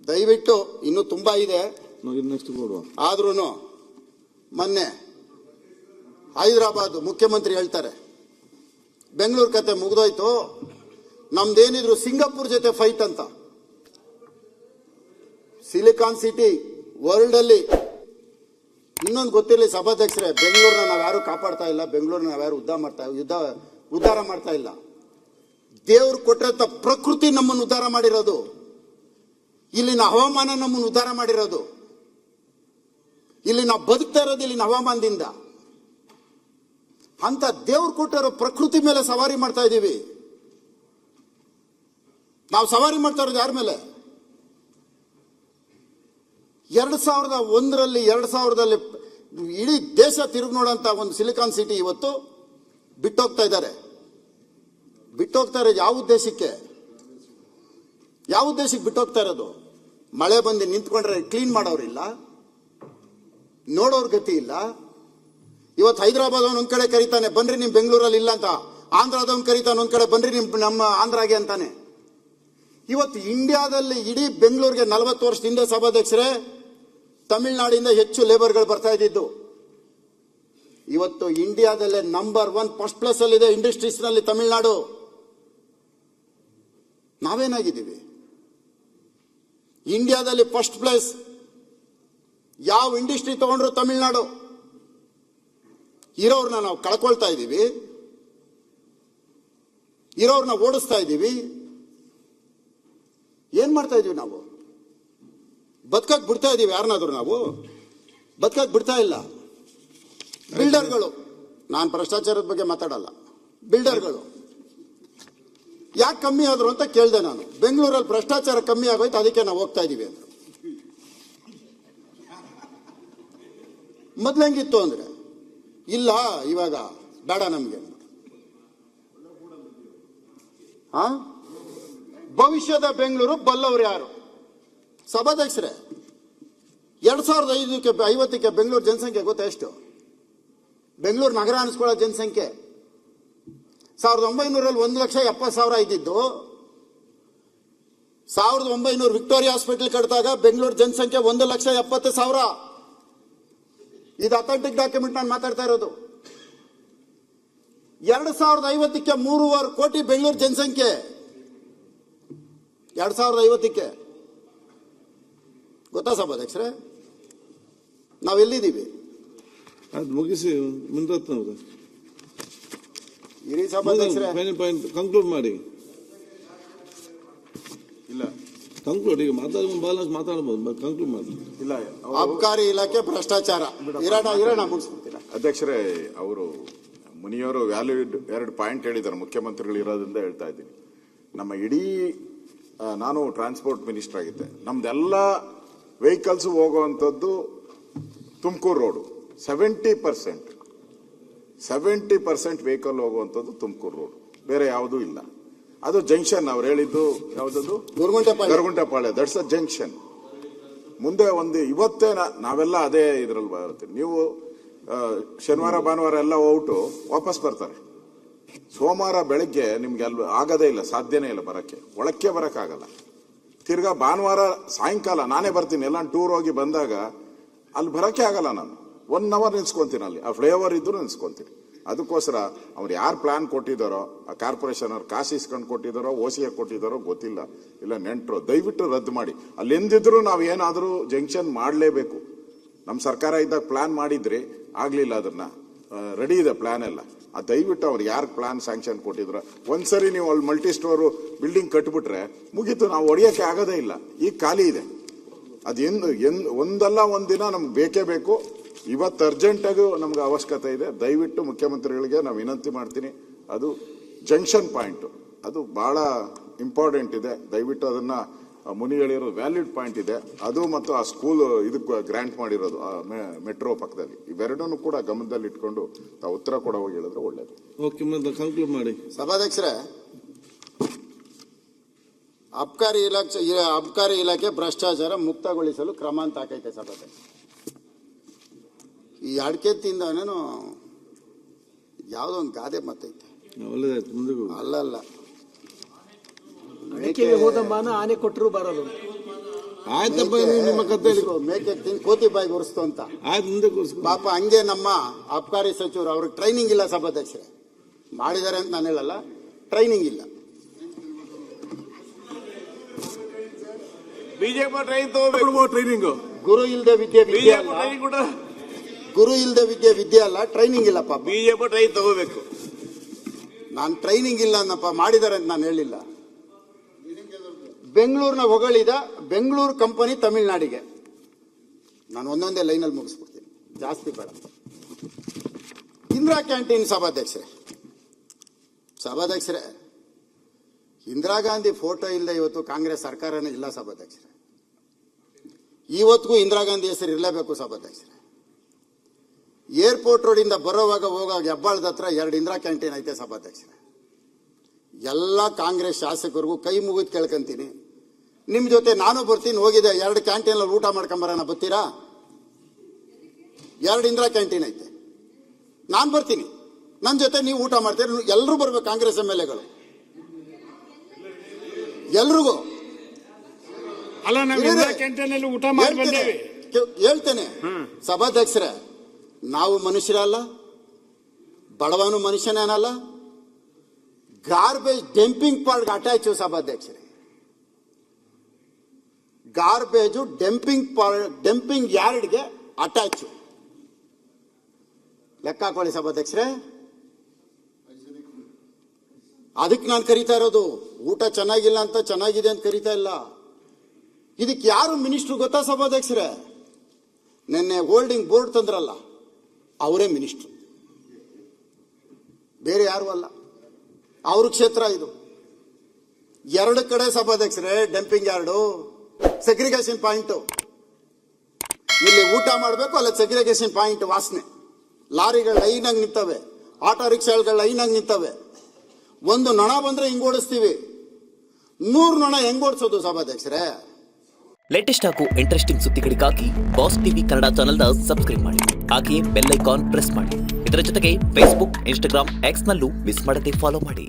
ದಯವಿಟ್ಟು ಇನ್ನೂ ತುಂಬಾ ಇದೆ. ಆದ್ರೂ ಮೊನ್ನೆ ಹೈದರಾಬಾದ್ ಮುಖ್ಯಮಂತ್ರಿ ಹೇಳ್ತಾರೆ, ಬೆಂಗಳೂರು ಕತೆ ಮುಗಿದೋಯ್ತು, ನಮ್ದೇನಿದ್ರು ಸಿಂಗಾಪುರ್ ಜೊತೆ ಫೈಟ್ ಅಂತ. ಸಿಲಿಕಾನ್ ಸಿಟಿ ವರ್ಲ್ಡ್ ಅಲ್ಲಿ ಇನ್ನೊಂದು ಗೊತ್ತಿರಲಿ ಸಭಾಧ್ಯಕ್ಷರೇ, ಬೆಂಗಳೂರನ್ನ ನಾವ್ಯಾರು ಕಾಪಾಡ್ತಾ ಇಲ್ಲ, ಬೆಂಗಳೂರನ್ನ ನಾವ್ಯಾರು ಉದ್ಧಾರ ಮಾಡ್ತಾ ಇಲ್ಲ. ದೇವ್ರು ಕೊಟ್ಟಿರೋ ಪ್ರಕೃತಿ ನಮ್ಮನ್ನು ಉದ್ಧಾರ ಮಾಡಿರೋದು, ಇಲ್ಲಿನ ಹವಾಮಾನ ನಮ್ಮನ್ನು ಉದ್ಧಾರ ಮಾಡಿರೋದು, ಇಲ್ಲಿ ನಾವು ಬದುಕ್ತಾ ಇರೋದು ಇಲ್ಲಿನ ಹವಾಮಾನದಿಂದ. ಅಂತ ದೇವ್ರು ಕೊಟ್ಟಿರೋ ಪ್ರಕೃತಿ ಮೇಲೆ ಸವಾರಿ ಮಾಡ್ತಾ ಇದ್ದೀವಿ. ನಾವು ಸವಾರಿ ಮಾಡ್ತಾ ಇರೋದು ಯಾರ ಮೇಲೆ? 2001ರಲ್ಲಿ 2000ದಲ್ಲಿ ಇಡೀ ದೇಶ ತಿರುಗಿ ನೋಡೋಂಥ ಒಂದು ಸಿಲಿಕಾನ್ ಸಿಟಿ ಇವತ್ತು ಬಿಟ್ಟೋಗ್ತಾ ಇದ್ದಾರೆ. ಬಿಟ್ಟೋಗ್ತಾ ಇರೋದು ಯಾವ ಉದ್ದೇಶಕ್ಕೆ? ಬಿಟ್ಟೋಗ್ತಾ ಇರೋದು? ಮಳೆ ಬಂದು ನಿಂತ್ಕೊಂಡ್ರೆ ಕ್ಲೀನ್ ಮಾಡೋರಿಲ್ಲ, ನೋಡೋರ್ ಗತಿ ಇಲ್ಲ. ಇವತ್ತು ಹೈದರಾಬಾದ್ ಒಂದ್ ಕಡೆ ಕರೀತಾನೆ, ಬನ್ರಿ ನಿಮ್ ಬೆಂಗಳೂರಲ್ಲಿ ಇಲ್ಲ ಅಂತ. ಆಂಧ್ರದವನ್ ಕರೀತಾನೆ ಒಂದ್ ಕಡೆ, ಬನ್ರಿ ನಮ್ಮ ಆಂಧ್ರಾಗೆ ಅಂತಾನೆ. ಇವತ್ತು ಇಂಡಿಯಾದಲ್ಲಿ ಇಡೀ ಬೆಂಗಳೂರಿಗೆ 40 ವರ್ಷದ ಹಿಂದೆ ಸಭಾಧ್ಯಕ್ಷರೇ ತಮಿಳುನಾಡಿಂದ ಹೆಚ್ಚು ಲೇಬರ್ಗಳು ಬರ್ತಾ ಇದ್ದಿದ್ದು. ಇವತ್ತು ಇಂಡಿಯಾದಲ್ಲೇ ನಂಬರ್ 1 ಫಸ್ಟ್ ಪ್ಲೇಸ್ ಅಲ್ಲಿ ಇದೆ ಇಂಡಸ್ಟ್ರೀಸ್ ನಲ್ಲಿ ತಮಿಳುನಾಡು. ನಾವೇನಾಗಿದ್ದೀವಿ? ಇಂಡಿಯಾದಲ್ಲಿ ಫಸ್ಟ್ ಪ್ಲೇಸ್ ಯಾವ ಇಂಡಸ್ಟ್ರಿ ತಗೊಂಡ್ರು ತಮಿಳುನಾಡು. ಇರೋರ್ನ ನಾವು ಕಳ್ಕೊಳ್ತಾ ಇದ್ದೀವಿ, ಇರೋರ್ನ ಓಡಿಸ್ತಾ ಇದ್ದೀವಿ. ಏನ್ ಮಾಡ್ತಾ ಇದೀವಿ ನಾವು? ಬದುಕಕ್ ಬಿಡ್ತಾ ಇದೀವಿ ಯಾರನ್ನಾದ್ರೂ? ನಾವು ಬದುಕಕ್ ಬಿಡ್ತಾ ಇಲ್ಲ. ಬಿಲ್ಡರ್ಗಳು, ನಾನು ಭ್ರಷ್ಟಾಚಾರದ ಬಗ್ಗೆ ಮಾತಾಡಲ್ಲ, ಬಿಲ್ಡರ್ಗಳು ಯಾಕೆ ಕಮ್ಮಿ ಆದ್ರು ಅಂತ ಕೇಳಿದೆ ನಾನು. ಬೆಂಗಳೂರಲ್ಲಿ ಭ್ರಷ್ಟಾಚಾರ ಕಮ್ಮಿ ಆಗೋಯ್ತು, ಅದಕ್ಕೆ ನಾವು ಹೋಗ್ತಾ ಇದೀವಿ ಅಂತ. ಮೊದ್ಲು ಹೆಂಗಿತ್ತು ಅಂದ್ರೆ, ಇಲ್ಲ ಇವಾಗ ಬೇಡ ನಮ್ಗೆ. ಭವಿಷ್ಯದ ಬೆಂಗಳೂರು ಬಲ್ಲವ್ರು ಯಾರು? ಸಭಾಧ್ಯಕ್ಷರೇ, 2050ಕ್ಕೆ ಬೆಂಗಳೂರು ಜನಸಂಖ್ಯೆ ಗೊತ್ತಾ ಎಷ್ಟು? ಬೆಂಗಳೂರು ನಗರ ಅನಿಸ್ಕೊಳ್ಳೋ ಜನಸಂಖ್ಯೆ 1900ರಲ್ಲಿ 1,70,000 ಇದ್ದಿದ್ದು. 1900 ವಿಕ್ಟೋರಿಯಾ ಹಾಸ್ಪಿಟಲ್ ಕಟ್ಟಿದಾಗ ಬೆಂಗಳೂರು ಜನಸಂಖ್ಯೆ 1,70,000. ಇದು ಅಥೆಂಟಿಕ್ ಡಾಕ್ಯುಮೆಂಟ್ ನಾನು ಮಾತಾಡ್ತಾ ಇರೋದು. 2050ಕ್ಕೆ 3.5 ಕೋಟಿ ಬೆಂಗಳೂರು ಜನಸಂಖ್ಯೆ. 2050ಕ್ಕೆ ಗೊತ್ತಾ ಸಭಾಧ್ಯಕ್ಷರೇ? ನಾವೆಲ್ಲಿದ್ದೀವಿ? ಅದು ಮುಗಿಸಿ ಇರಿ ಸಭಾಧ್ಯಕ್ಷರೇ, ಕಂಕ್ಲೂಡ್ ಮಾಡಿ. ಇಲ್ಲ ಕಂಕ್ಲೂಡ್, ಈಗ ಮಾತಾಡಬಹುದು, ಕಂಕ್ಲೂಡ್ ಮಾಡಿ. ಇಲ್ಲ, ಅಬಕಾರಿ ಇಲಾಖೆ ಭ್ರಷ್ಟಾಚಾರ ಇರೋಣ ಮುಗಿಸ್ಬಿಡ್ತೀರಾ ಅಧ್ಯಕ್ಷರೇ? ಅವರು ಮುನಿಯವರು ವ್ಯಾಲಿಡ್ 2 ಪಾಯಿಂಟ್ ಹೇಳಿದ್ದಾರೆ, ಮುಖ್ಯಮಂತ್ರಿಗಳು ಇರೋದ್ರಿಂದ ಹೇಳ್ತಾ ಇದ್ದೀನಿ. ನಮ್ಮ ಇಡೀ ನಾನು ಟ್ರಾನ್ಸ್ಪೋರ್ಟ್ ಮಿನಿಸ್ಟರ್ ಆಗಿದ್ದೆ, ನಮ್ದೆಲ್ಲ ವೆಹಿಕಲ್ಸ್ ಹೋಗುವಂಥದ್ದು ತುಮಕೂರು ರೋಡು. 70% ವೆಹಿಕಲ್ ಹೋಗುವಂಥದ್ದು ತುಮಕೂರು ರೋಡ್, ಬೇರೆ ಯಾವುದೂ ಇಲ್ಲ. ಅದು ಜಂಕ್ಷನ್, ಅವ್ರು ಹೇಳಿದ್ದು ಯಾವುದದು? ಗರುಗುಂಟೆಪಾಳ್ಯ. That's a junction. ಮುಂದೆ ಇವತ್ತೇ ನಾವೆಲ್ಲ ಅದೇ ಇದ್ರಲ್ಲಿ ಬರುತ್ತೆ. ನೀವು ಶನಿವಾರ ಭಾನುವಾರ ಎಲ್ಲ ಹೋಗ್ಬಿಟ್ಟು ವಾಪಸ್ ಬರ್ತಾರೆ. ಸೋಮವಾರ ಬೆಳಗ್ಗೆ ನಿಮ್ಗೆ ಅಲ್ಲಿ ಆಗದೇ ಇಲ್ಲ, ಸಾಧ್ಯನೇ ಇಲ್ಲ ಬರಕ್ಕೆ, ಒಳಕ್ಕೆ ಬರಕ್ಕಾಗಲ್ಲ. ತಿರ್ಗಾ ಭಾನುವಾರ ಸಾಯಂಕಾಲ ನಾನೇ ಬರ್ತೀನಿ, ಎಲ್ಲ ಟೂರ್ ಹೋಗಿ ಬಂದಾಗ ಅಲ್ಲಿ ಬರಕ್ಕೆ ಆಗಲ್ಲ. ನಾನು 1 ಅವರ್ ನಿಲ್ಸ್ಕೊಂತೀನಿ ಅಲ್ಲಿ, ಆ ಫ್ಲೇವರ್ ಇದ್ರು ನಿಲ್ಸ್ಕೊಂತೀನಿ. ಅದಕ್ಕೋಸ್ಕರ ಅವ್ರು ಯಾರು ಪ್ಲಾನ್ ಕೊಟ್ಟಿದ್ದಾರೋ, ಆ ಕಾರ್ಪೊರೇಷನ್ ಅವ್ರು ಕಾಸು ಇಸ್ಕೊಂಡು ಕೊಟ್ಟಿದ್ದಾರೋ, OCA ಕೊಟ್ಟಿದ್ದಾರೋ ಗೊತ್ತಿಲ್ಲ, ಇಲ್ಲ ನೆಂಟರು, ದಯವಿಟ್ಟು ರದ್ದು ಮಾಡಿ. ಅಲ್ಲಿ ಎಂದಿದ್ರು ನಾವು ಏನಾದರೂ ಜಂಕ್ಷನ್ ಮಾಡಲೇಬೇಕು. ನಮ್ಮ ಸರ್ಕಾರ ಇದ್ದಾಗ ಪ್ಲಾನ್ ಮಾಡಿದ್ರಿ, ಆಗ್ಲಿಲ್ಲ, ಅದನ್ನ ರೆಡಿ ಇದೆ ಪ್ಲಾನ್ ಎಲ್ಲ. ದಯವಿಟ್ಟು ಅವ್ರು ಯಾರು ಪ್ಲಾನ್ ಸ್ಯಾಂಕ್ಷನ್ ಕೊಟ್ಟಿದ್ರು, ಒಂದ್ಸರಿ ನೀವು ಅಲ್ಲಿ ಮಲ್ಟಿ ಸ್ಟೋರ್ ಬಿಲ್ಡಿಂಗ್ ಕಟ್ಬಿಟ್ರೆ ಮುಗೀತು, ನಾವು ಹೊಡೆಯೋಕೆ ಆಗೋದೇ ಇಲ್ಲ. ಈಗ ಖಾಲಿ ಇದೆ. ಒಂದಲ್ಲ ಒಂದಿನ ನಮ್ಗೆ ಬೇಕೇ ಬೇಕು. ಇವತ್ತು ಅರ್ಜೆಂಟಾಗೂ ನಮ್ಗೆ ಅವಶ್ಯಕತೆ ಇದೆ. ದಯವಿಟ್ಟು ಮುಖ್ಯಮಂತ್ರಿಗಳಿಗೆ ನಾವು ವಿನಂತಿ ಮಾಡ್ತೀನಿ, ಅದು ಜಂಕ್ಷನ್ ಪಾಯಿಂಟ್, ಅದು ಬಹಳ ಇಂಪಾರ್ಟೆಂಟ್ ಇದೆ. ದಯವಿಟ್ಟು ಅದನ್ನ ಮುನಿ ಹೇಳಿರೋ ವ್ಯಾಲಿಡ್ ಪಾಯಿಂಟ್ ಇದೆ ಅದು, ಮತ್ತು ಆ ಸ್ಕೂಲ್ ಇದಕ್ಕೆ ಗ್ರಾಂಟ್ ಮಾಡಿರೋದು ಮೆಟ್ರೋ ಪಕ್ಕದಲ್ಲಿ, ಇವೆರಡನ್ನು ಕೂಡ ಗಮನದಲ್ಲಿ ಇಟ್ಕೊಂಡು ತಾವು ಉತ್ತರ ಕೊಡ ಹೋಗಿ ಹೇಳಿದ್ರೆ ಒಳ್ಳೇದು. ಕಂಕ್ಲೂಡ್ ಮಾಡಿ ಸಭಾಧ್ಯಕ್ಷರೇ. ಅಬಕಾರಿ ಇಲಾಖೆ ಭ್ರಷ್ಟಾಚಾರ ಮುಕ್ತಗೊಳಿಸಲು ಕ್ರಮ ಅಂತ ಹಾಕೈತೆ ಸಭಾಧ್ಯಕ್ಷ. ಈ ಅಡಕೆತಿಂದನೇನು ಯಾವುದೋ ಒಂದು ಗಾದೆ ಮಾತೈತೆ, ಅಲ್ಲಲ್ಲ, ಅಡಿಕೆಗೆ ಹೋದ ಮಾನ ಆನೆ ಕೊಟ್ಟರು ಬರಲು. ಆಯ್ತಪ್ಪ ನಿಮ್ಮ ಕತೆ ಹೇಳಿ. ಮೇಕೆ ತಿನ್ ಕೋತಿ ಬಾಯಿಗೆ ಉರಿಸ್ತು ಅಂತ. ಆಯ್ತು ಮುಂದೆ ಕೂರಿಸ್ಕೊ. ಪಾಪ ಹಂಗೆ ನಮ್ಮ ಅಬ್ಕಾರಿ ಸಚಿವರು ಅವ್ರಿಗೆ ಟ್ರೈನಿಂಗ್ ಇಲ್ಲ ಸಭಾಧ್ಯಕ್ಷರೇ. ಮಾಡಿದ್ದಾರೆ ಅಂತ ನಾನು ಹೇಳಲ್ಲ, ಟ್ರೈನಿಂಗ್ ಇಲ್ಲ. ಬಿಜೆಪಿ ಟ್ರೈನ್ ತಗೋಬೇಕು. ಟ್ರೈನಿಂಗ್ ಗುರು ಇಲ್ದೆ ವಿದ್ಯೆ ವಿದ್ಯೆ ಅಲ್ಲ, ಗುರು ಇಲ್ದೆ ವಿದ್ಯೆ ಅಲ್ಲ, ಟ್ರೈನಿಂಗ್ ಇಲ್ಲ ಪಾಪ. ಬಿಜೆಪಿ ಟ್ರೈನ್ ತಗೋಬೇಕು. ನಾನು ಟ್ರೈನಿಂಗ್ ಇಲ್ಲ ಅನ್ನಪ್ಪ, ಮಾಡಿದ್ದಾರೆ ಅಂತ ನಾನು ಹೇಳಿಲ್ಲ. ಬೆಂಗಳೂರಿನ ಹೊಗಳಿದ ಬೆಂಗಳೂರು ಕಂಪನಿ ತಮಿಳ್ನಾಡಿಗೆ. ನಾನು ಒಂದೊಂದೇ ಲೈನಲ್ಲಿ ಮುಗಿಸ್ಬಿಡ್ತೀನಿ, ಜಾಸ್ತಿ ಬೇಡ. ಇಂದಿರಾ ಕ್ಯಾಂಟೀನ್ ಸಭಾಧ್ಯಕ್ಷರೇ, ಇಂದಿರಾ ಗಾಂಧಿ ಫೋಟೋ ಇಲ್ಲದೆ ಇವತ್ತು ಕಾಂಗ್ರೆಸ್ ಸರ್ಕಾರನೇ ಇಲ್ಲ ಸಭಾಧ್ಯಕ್ಷರೇ. ಇವತ್ತಿಗೂ ಇಂದಿರಾ ಗಾಂಧಿ ಹೆಸರು ಇರಲೇಬೇಕು ಸಭಾಧ್ಯಕ್ಷರೇ. ಏರ್ಪೋರ್ಟ್ ರೋಡಿಂದ ಬರೋವಾಗ ಹೋಗಾಗ ಹೆಬ್ಬಾಳದ ಹತ್ರ 2 ಇಂದಿರಾ ಕ್ಯಾಂಟೀನ್ ಐತೆ ಸಭಾಧ್ಯಕ್ಷರೇ. ಎಲ್ಲ ಕಾಂಗ್ರೆಸ್ ಶಾಸಕರಿಗೂ ಕೈ ಮುಗಿದು ಕೇಳ್ಕೊಂತೀನಿ, ನಿಮ್ಮ ಜೊತೆ ನಾನು ಬರ್ತೀನಿ, ಹೋಗಿದೆ 2 ಕ್ಯಾಂಟೀನಲ್ಲಿ ಊಟ ಮಾಡ್ಕೊಂಬರೋಣ, ಬರ್ತೀರಾ? 2 ಇಂದಿರಾ ಕ್ಯಾಂಟೀನ್ ಐತೆ, ನಾನು ಬರ್ತೀನಿ, ನನ್ನ ಜೊತೆ ನೀವು ಊಟ ಮಾಡ್ತೀರಿ. ಎಲ್ಲರೂ ಬರ್ಬೇಕು, ಕಾಂಗ್ರೆಸ್ MLAಗಳು ಎಲ್ರಿಗೂ. ಅಲ್ಲ, ನಾವು ಕ್ಯಾಂಟೀನಲ್ಲಿ ಊಟ ಮಾಡಿ ಬಂದೇವೆ. ಹೇಳ್ತೇನೆ ಸಭಾಧ್ಯಕ್ಷರೇ, ನಾವು ಮನುಷ್ಯರಲ್ಲ, ಬಡವನು ಮನುಷ್ಯನೇನಲ್ಲ. ಗಾರ್ಬೇಜ್ ಡಂಪಿಂಗ್ ಪಾರ್ಟ್ಗೆ ಅಟ್ಯಾಚ್ ಸಭಾಧ್ಯಕ್ಷರೇ. Garbage dumping ಯಾರ್ಡ್ಗೆ attach. ಲೆಕ್ಕ ಹಾಕೊಳ್ಳಿ ಸಭಾಧ್ಯಕ್ಷರೇ. ಅದಕ್ಕೆ ನಾನು ಕರಿತಾ ಇರೋದು. ಊಟ ಚೆನ್ನಾಗಿಲ್ಲ ಅಂತ ಚೆನ್ನಾಗಿದೆ ಅಂತ ಕರಿತಾ ಇಲ್ಲ. ಇದಕ್ಕೆ ಯಾರು ಮಿನಿಸ್ಟ್ರು ಗೊತ್ತಾ ಸಭಾಧ್ಯಕ್ಷರೇ? ನಿನ್ನೆ ಹೋಲ್ಡಿಂಗ್ ಬೋರ್ಡ್ ತಂದ್ರಲ್ಲ, ಅವರೇ ಮಿನಿಸ್ಟ್ರು, ಬೇರೆ ಯಾರು ಅಲ್ಲ. ಅವ್ರ ಕ್ಷೇತ್ರ ಇದು. 2 ಕಡೆ ಸಭಾಧ್ಯಕ್ಷರೇ ಡಂಪಿಂಗ್ ಯಾರ್ಡು, ಸೆಗ್ರಿಗೇಷನ್ ಪಾಯಿಂಟ್. ಇಲ್ಲಿ ಊಟ ಮಾಡಬೇಕು, ಅಲ್ಲ ಸೆಗ್ರಿಗೇಷನ್ ಪಾಯಿಂಟ್ ವಾಸನೆ. ಲಾರಿಗಳು ಲೈನಾಗಿ ನಿಂತವೆ, ಆಟೋ ರಿಕ್ಷಾಗಳು ಲೈನಾಗಿ ನಿಂತವೆ. ಒಂದು ನೊಣ ಬಂದ್ರೆ ಹಿಂಗ್ ಓಡಿಸ್ತೀವಿ, 100 ನೊಣ ಹೆಂಗ್ ಓಡಿಸೋದು ಸಭಾಧ್ಯಕ್ಷರೇ? ಲೇಟೆಸ್ಟ್ ಹಾಗೂ ಇಂಟ್ರೆಸ್ಟಿಂಗ್ ಸುದ್ದಿಗಳಿಗಾಗಿ ಬಾಸ್ ಟಿವಿ ಕನ್ನಡ ಚಾನೆಲ್ನ ಸಬ್ಸ್ಕ್ರೈಬ್ ಮಾಡಿ. ಹಾಗೆಯೇ ಬೆಲ್ ಐಕಾನ್ ಪ್ರೆಸ್ ಮಾಡಿ. ಇದರ ಜೊತೆಗೆ ಫೇಸ್ಬುಕ್, ಇನ್ಸ್ಟಾಗ್ರಾಮ್, ಎಕ್ಸ್ ನಲ್ಲೂ ಮಿಸ್ ಮಾಡದೆ ಫಾಲೋ ಮಾಡಿ.